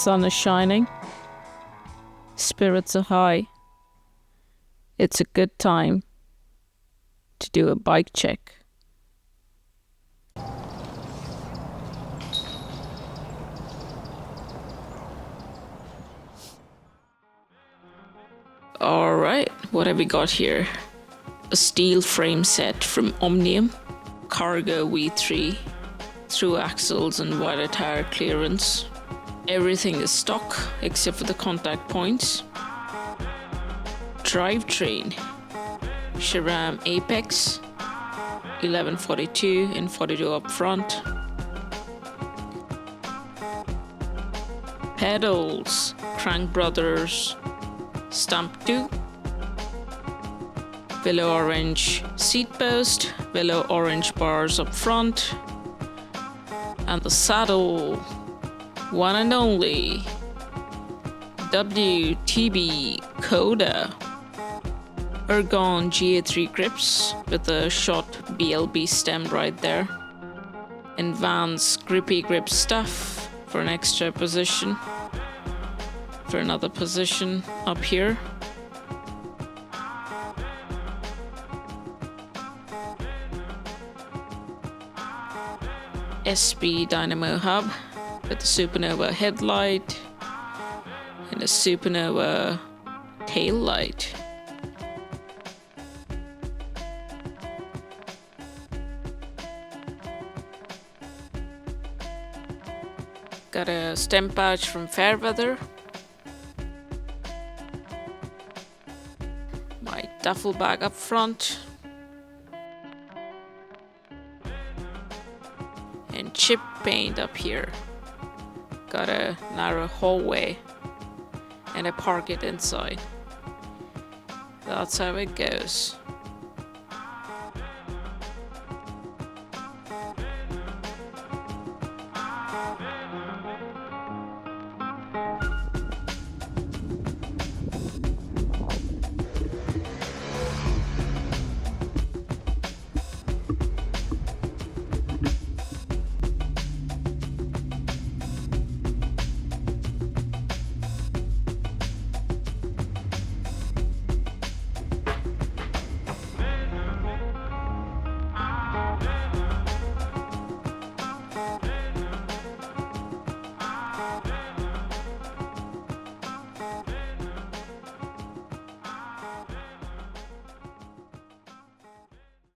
sun is shining. Spirits are high. It's a good time to do a bike check. Alright, what have we got here? A steel frame set from Omnium, Cargo V3, through axles and wider tire clearance. Everything is stock except for the contact points. Drivetrain, SRAM Apex, 1142 and 42 up front. Pedals, Crank Brothers, Stamp 2. Willow orange seat post, willow orange bars up front. And the saddle, one and only WTB Coda Ergon GA3 grips with a short BLB stem right there, and Vans grippy grip stuff for an extra position, for another position up here. SB Dynamo hub with a Supernova headlight and a Supernova tail light. Got a stem pouch from Fairweather. My duffel bag up front. And chip paint up here. Got a narrow hallway and I park it inside. That's how it goes.